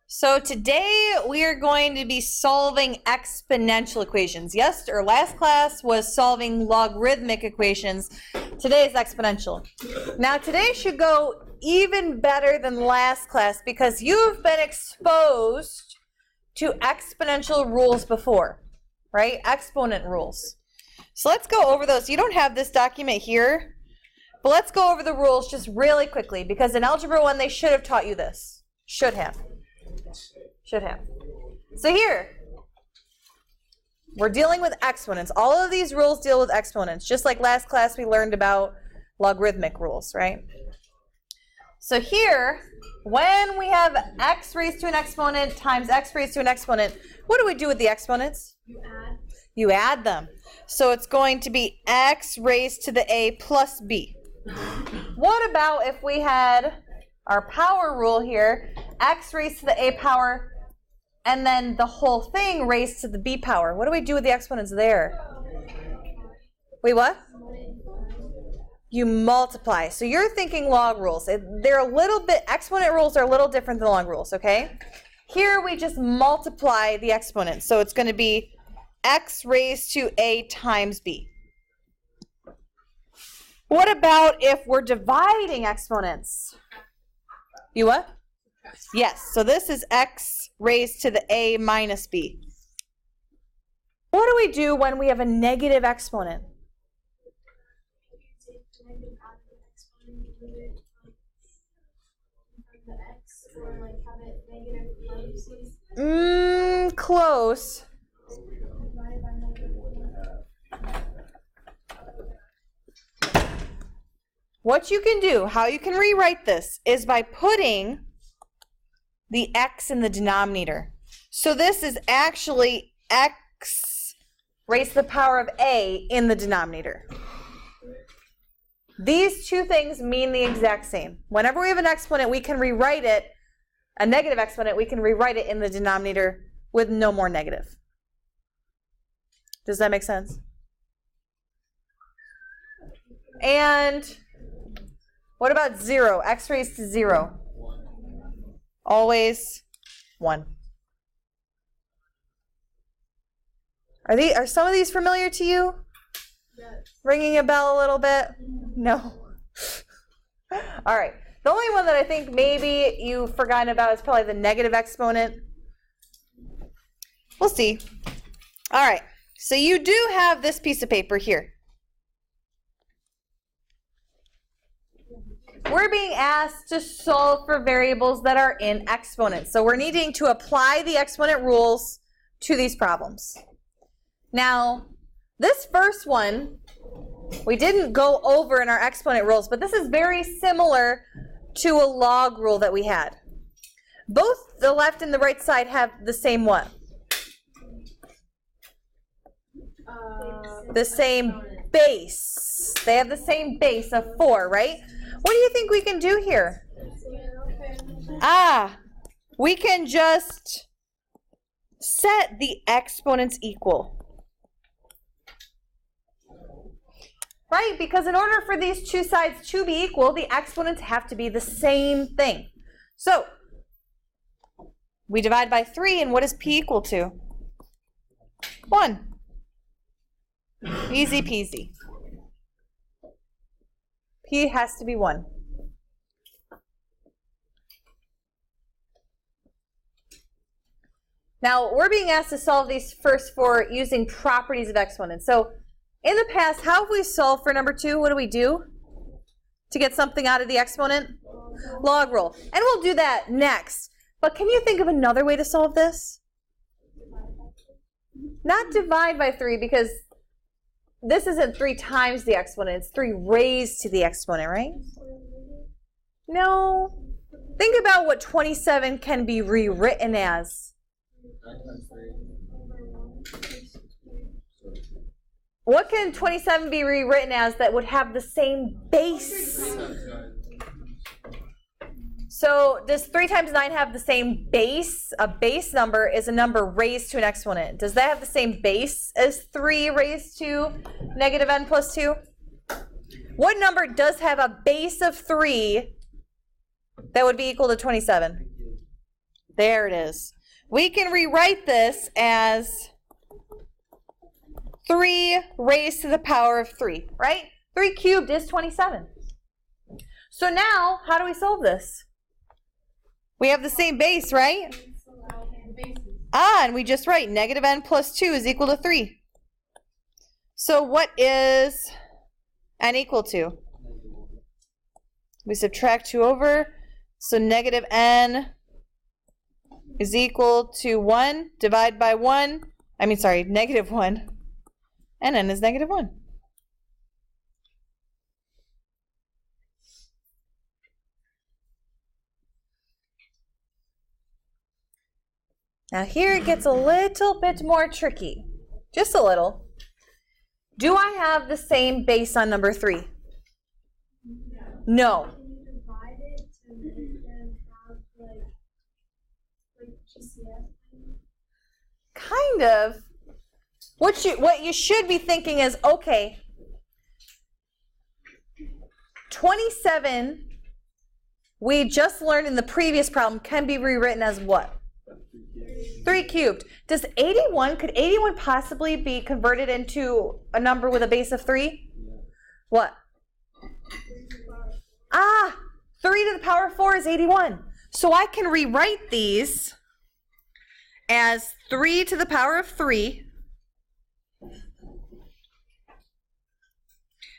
So today we are going to be solving exponential equations. Yes, or last class was solving logarithmic equations. Today is exponential. Now today should go even better than last class because you've been exposed to exponential rules before, right? Exponent rules. So let's go over those. You don't have this document here, but let's go over the rules just really quickly because in Algebra 1 they should have taught you this. Should have. So here, we're dealing with exponents. All of these rules deal with exponents, just like last class we learned about logarithmic rules, right? So here, when we have x raised to an exponent times x raised to an exponent, what do we do with the exponents? You add them. So it's going to be x raised to the a plus b. What about if we had our power rule here, x raised to the a power, and then the whole thing raised to the b power? What do we do with the exponents there? Wait, what? You multiply. So you're thinking log rules. They're a little bit, exponent rules are a little different than log rules, okay? Here we just multiply the exponents. So it's going to be x raised to a times b. What about if we're dividing exponents? You what? Yes, so this is x raised to the a minus b. What do we do when we have a negative exponent? Close. What you can do, how you can rewrite this, is by putting the x in the denominator. So this is actually x raised to the power of a in the denominator. These two things mean the exact same. Whenever we have an exponent, we can rewrite it, a negative exponent, we can rewrite it in the denominator with no more negative. Does that make sense? And what about 0? X raised to 0. Always 1. Are some of these familiar to you? Yes. Ringing a bell a little bit? No. All right. The only one that I think maybe you've forgotten about is probably the negative exponent. We'll see. All right. So you do have this piece of paper here. We're being asked to solve for variables that are in exponents. So we're needing to apply the exponent rules to these problems. Now, this first one, we didn't go over in our exponent rules, but this is very similar to a log rule that we had. Both the left and the right side have the same what? The same base. They have the same base of 4, right? What do you think we can do here? We can just set the exponents equal. Right? Because in order for these two sides to be equal, the exponents have to be the same thing. So, we divide by 3, and what is p equal to? 1. Easy peasy. P has to be 1. Now, we're being asked to solve these first 4 using properties of exponents. So, in the past, how have we solved for number 2? What do we do to get something out of the exponent? Log rule. And we'll do that next. But can you think of another way to solve this? Not divide by 3, because this isn't 3 times the exponent, it's 3 raised to the exponent, right? No. Think about what 27 can be rewritten as. What can 27 be rewritten as that would have the same base? So does 3 times 9 have the same base? A base number is a number raised to an exponent. Does that have the same base as 3 raised to negative n plus 2? What number does have a base of 3 that would be equal to 27? There it is. We can rewrite this as 3 raised to the power of 3, right? 3 cubed is 27. So now, how do we solve this? We have the same base, right? And we just write negative n plus 2 is equal to 3. So what is n equal to? We subtract 2 over, so negative n is equal to 1, divide by 1, negative 1, and n is negative 1. Now here it gets a little bit more tricky, just a little. Do I have the same base on number 3? No. Can you divide it to make them have like GCF? Kind of. What you should be thinking is, okay, 27 we just learned in the previous problem can be rewritten as what? 3 cubed. Could 81 possibly be converted into a number with a base of 3? What? 3 to the power of 4 is 81. So I can rewrite these as 3 to the power of 3.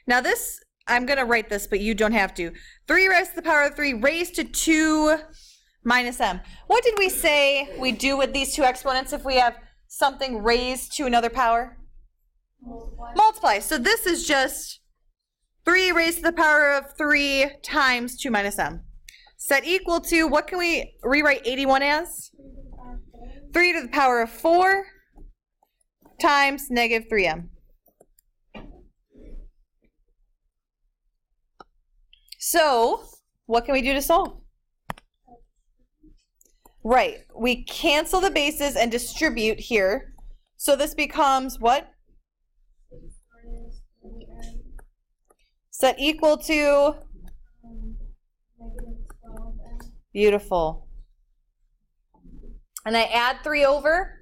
Now this, I'm going to write this, but you don't have to. 3 raised to the power of 3 raised to 2 minus m. What did we say we do with these two exponents if we have something raised to another power? Multiply. So this is just 3 raised to the power of 3 times 2 minus m. Set equal to, what can we rewrite 81 as? 3 to the power of 4 times negative 3m. So, what can we do to solve? Right, we cancel the bases and distribute here. So this becomes what? Set equal to? Beautiful. And I add 3 over.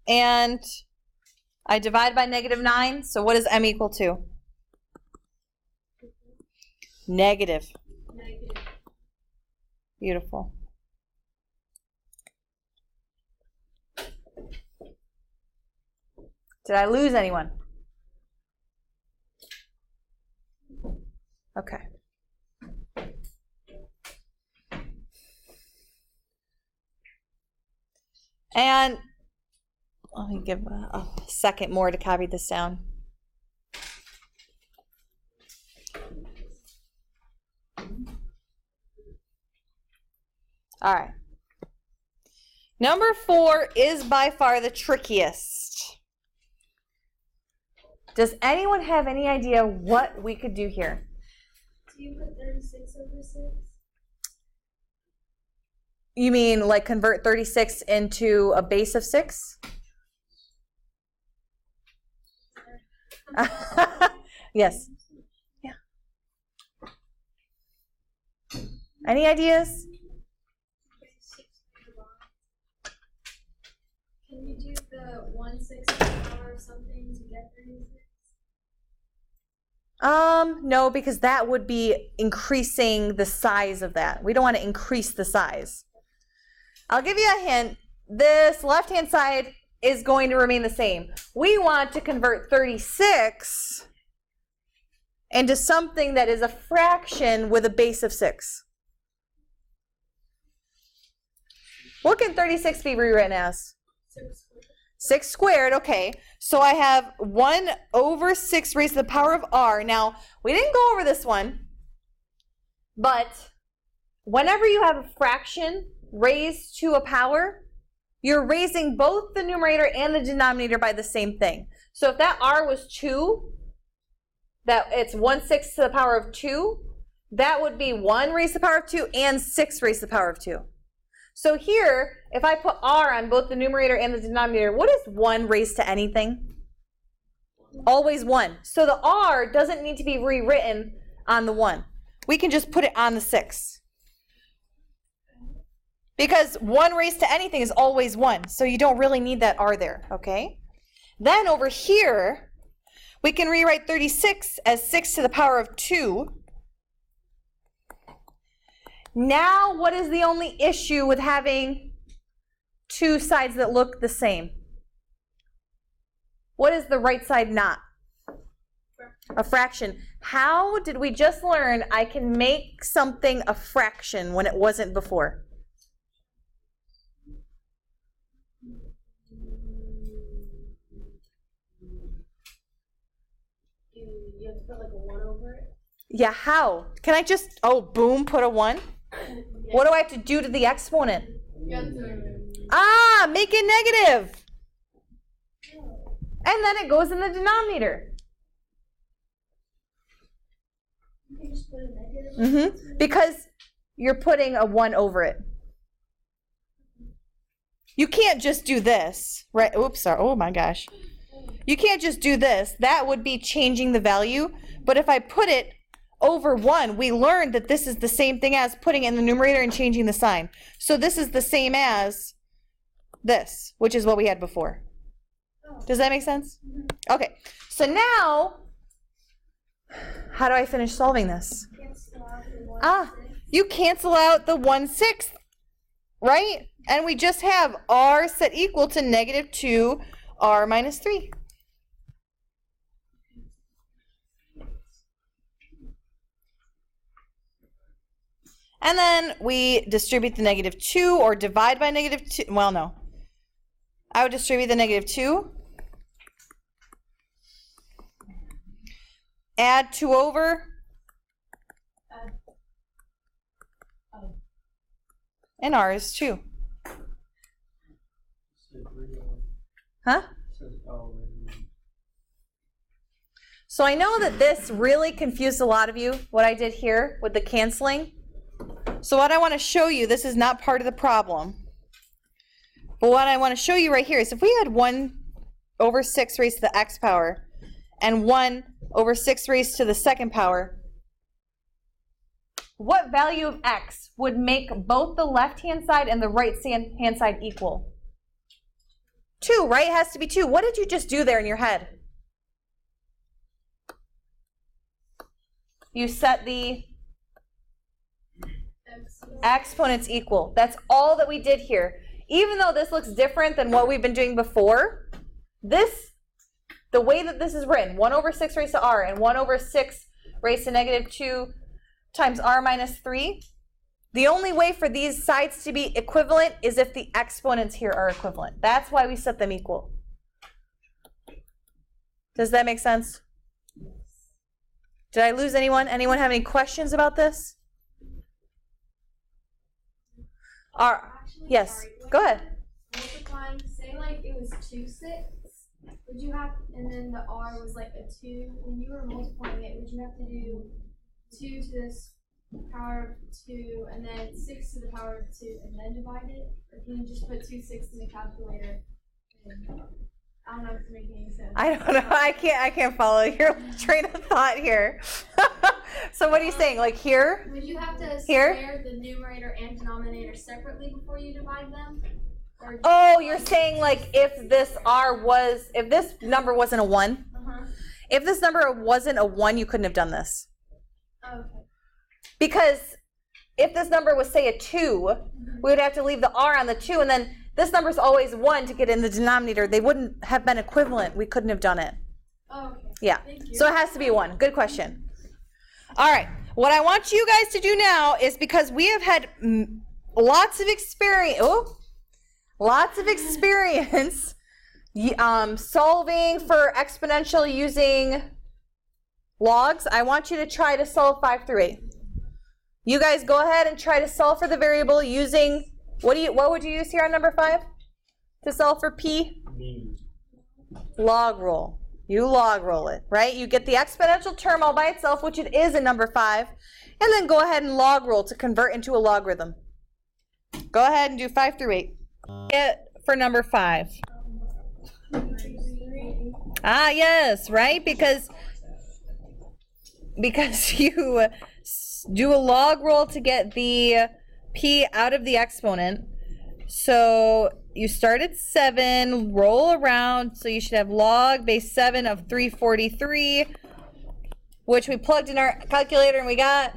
And I divide by negative 9. So what is m equal to? Negative. Beautiful. Did I lose anyone? Okay. And let me give a second more to copy this down. All right. Number 4 is by far the trickiest. Does anyone have any idea what we could do here? Do you put 36 over 6? You mean like convert 36 into a base of 6? Yes. Yeah. Any ideas? Can you do the 1/6 power of something to get 36? No, because that would be increasing the size of that. We don't want to increase the size. I'll give you a hint. This left-hand side is going to remain the same. We want to convert 36 into something that is a fraction with a base of 6. What can 36 be rewritten as? 6 squared, okay. So I have 1 over 6 raised to the power of r. Now, we didn't go over this one, but whenever you have a fraction raised to a power, you're raising both the numerator and the denominator by the same thing. So if that r was 2, that it's 1/6 to the power of 2, that would be 1 raised to the power of 2 and 6 raised to the power of 2. So here, if I put r on both the numerator and the denominator, what is 1 raised to anything? Always 1. So the r doesn't need to be rewritten on the 1. we can just put it on the 6. Because 1 raised to anything is always 1, so you don't really need that r there, okay? Then over here, we can rewrite 36 as 6 to the power of 2. Now, what is the only issue with having two sides that look the same? What is the right side not? A fraction. How did we just learn I can make something a fraction when it wasn't before? You have to put like a 1 over it? Yeah, how? Can I just, oh, boom, put a 1? Yeah. What do I have to do to the exponent? You have to Ah, make it negative. And then it goes in the denominator. You can just put a negative. Because you're putting a 1 over it. You can't just do this, right? Oops, sorry. Oh my gosh. You can't just do this. That would be changing the value. But if I put it over 1, we learned that this is the same thing as putting it in the numerator and changing the sign. So this is the same as this, which is what we had before. Does that make sense? Okay, so now, how do I finish solving this? You cancel out the 1/6, right? And we just have r set equal to negative 2r minus 3. And then we distribute the negative 2 or divide by negative 2. Well, no. I would distribute the negative 2. Add 2 over. And r is 2. Huh? So I know that this really confused a lot of you, what I did here with the canceling. So what I want to show you, this is not part of the problem. But what I want to show you right here is if we had 1 over 6 raised to the x power and 1 over 6 raised to the second power, what value of x would make both the left-hand side and the right-hand side equal? 2, right? It has to be 2. What did you just do there in your head? You set the exponents equal. That's all that we did here. Even though this looks different than what we've been doing before, the way that this is written, 1 over 6 raised to r and 1 over 6 raised to negative 2 times r minus 3, the only way for these sides to be equivalent is if the exponents here are equivalent. That's why we set them equal. Does that make sense? Did I lose anyone? Anyone have any questions about this? Yes, Sorry, go ahead. Multiplying, say like it was 2 6, would you have, and then the r was like a 2, when you were multiplying it, would you have to do 2 to this power of 2 and then 6 to the power of 2 and then divide it? Or can you just put 2 6 in the calculator? And, I don't know if it's making any sense. I don't know. I can't follow your train of thought here. So what are you saying? Like here? Would you have to Here? square the numerator and denominator separately before you divide them? Or Oh, you're saying like if this if this number wasn't a 1, if this number wasn't a 1, you couldn't have done this. Okay. Because if this number was, say, a 2, we would have to leave the r on the 2, and then this number is always 1 to get in the denominator. They wouldn't have been equivalent. We couldn't have done it. Oh, okay. Yeah. Thank you. So it has to be 1. Good question. All right. What I want you guys to do now is, because we have had lots of experience, solving for exponential using logs, I want you to try to solve 5 through 8. You guys go ahead and try to solve for the variable using, what would you use here on number 5 to solve for p? Log roll. You log roll it, right? You get the exponential term all by itself, which it is in number 5, and then go ahead and log roll to convert into a logarithm. Go ahead and do 5 through 8. For number 5. Ah, yes, right? Because you do a log roll to get the p out of the exponent. So you start at 7, roll around, so you should have log base 7 of 343, which we plugged in our calculator and we got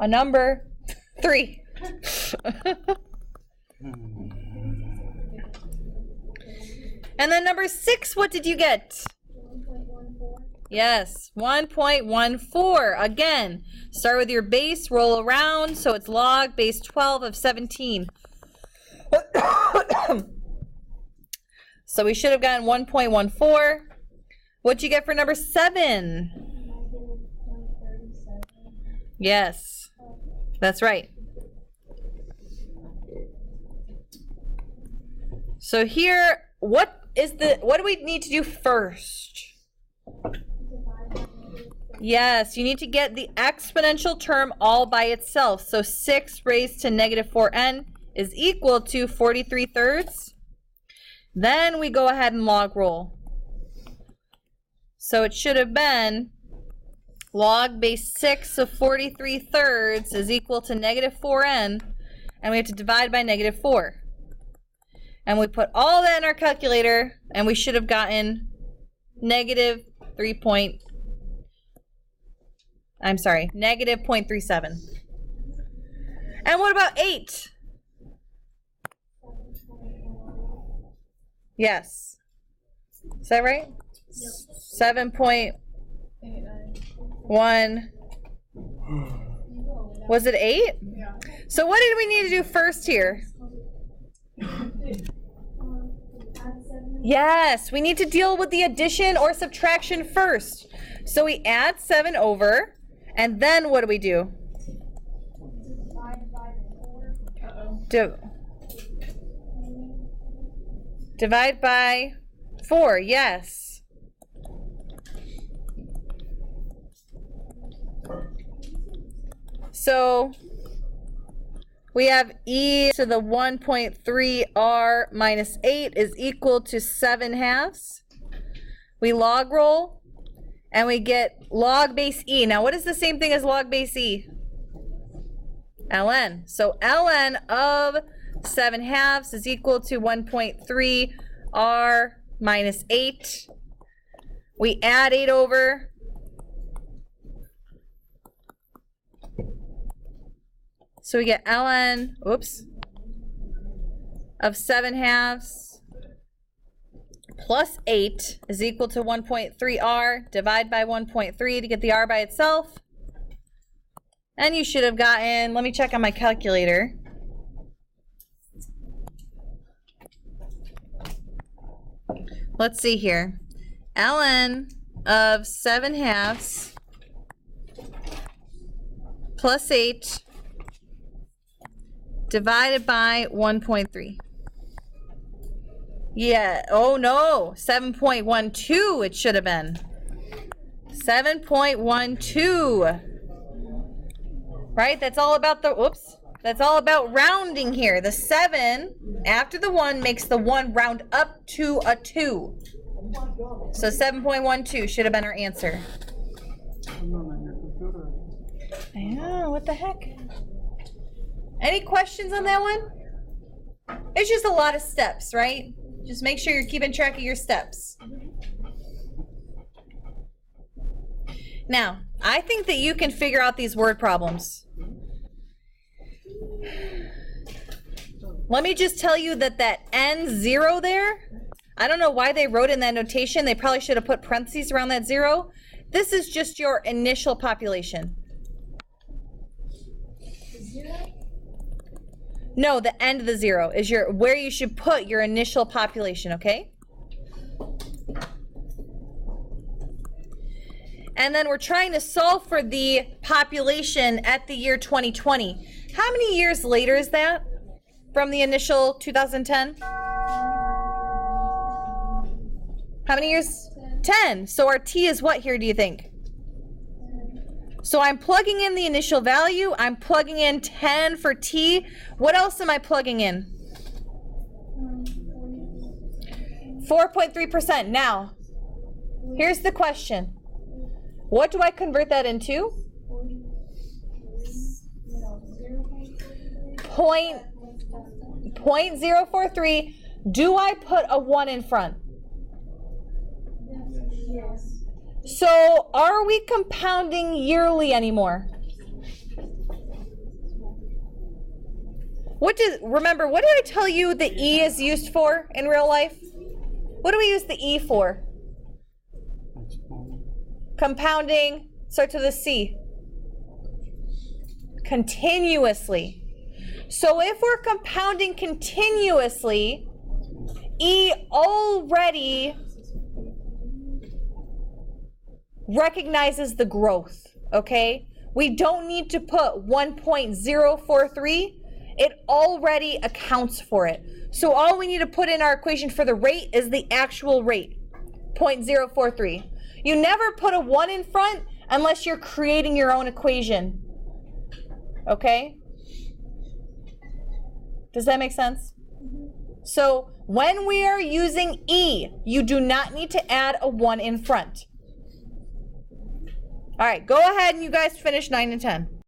a number, 3. And then number 6, what did you get? 1.14. Yes, 1.14. Again, start with your base, roll around, so it's log base 12 of 17. So we should have gotten 1.14. What'd you get for number 7? -0.37. Yes, that's right. So here, what do we need to do first? Yes, you need to get the exponential term all by itself. So 6 raised to -4n is equal to 43/3. Then we go ahead and log roll. So it should have been log base 6 of 43/3 is equal to -4n, and we have to divide by -4. And we put all that in our calculator, and we should have gotten -0.37. And what about 8? Yes. Is that right? Yep. 7.1. Was it 8? Yeah. So what did we need to do first here? Add 7. Yes, we need to deal with the addition or subtraction first. So we add 7 over, and then what do we do? Divide by 4. Divide by 4, yes. So we have e to the 1.3r minus 8 is equal to 7/2. We log roll, and we get log base e. Now, what is the same thing as log base e? ln. So ln of 7/2 is equal to 1.3r minus 8. We add 8 over. So we get ln, of 7/2 plus 8 is equal to 1.3r. Divide by 1.3 to get the r by itself. And you should have gotten, let me check on my calculator. Let's see here. ln of 7/2 plus 8 divided by 1.3. Yeah, oh no, 7.12 it should have been. 7.12. Right, that's all about the, that's all about rounding here. The 7 after the 1 makes the 1 round up to a 2. So 7.12 should have been our answer. Yeah, what the heck? Any questions on that one? It's just a lot of steps, right? Just make sure you're keeping track of your steps. Now, I think that you can figure out these word problems. Let me just tell you that N0 there, I don't know why they wrote in that notation. They probably should have put parentheses around that 0. This is just your initial population. 0? No, the end of the 0 is where you should put your initial population, okay? And then we're trying to solve for the population at the year 2020. How many years later is that from the initial 2010? How many years? 10. So our t is what here, do you think? So I'm plugging in the initial value. I'm plugging in 10 for t. What else am I plugging in? 4.3%. Now, here's the question. What do I convert that into? Point 0.043. Do I put a 1 in front? Yes. So are we compounding yearly anymore? Remember, what did I tell you the E is used for in real life? What do we use the E for? Compounding, starts with a C. Continuously. So if we're compounding continuously, E already recognizes the growth, okay? We don't need to put 1.043. It already accounts for it. So all we need to put in our equation for the rate is the actual rate, 0.043. You never put a 1 in front unless you're creating your own equation, okay? Does that make sense? So when we are using E, you do not need to add a 1 in front. All right, go ahead and you guys finish 9 and 10.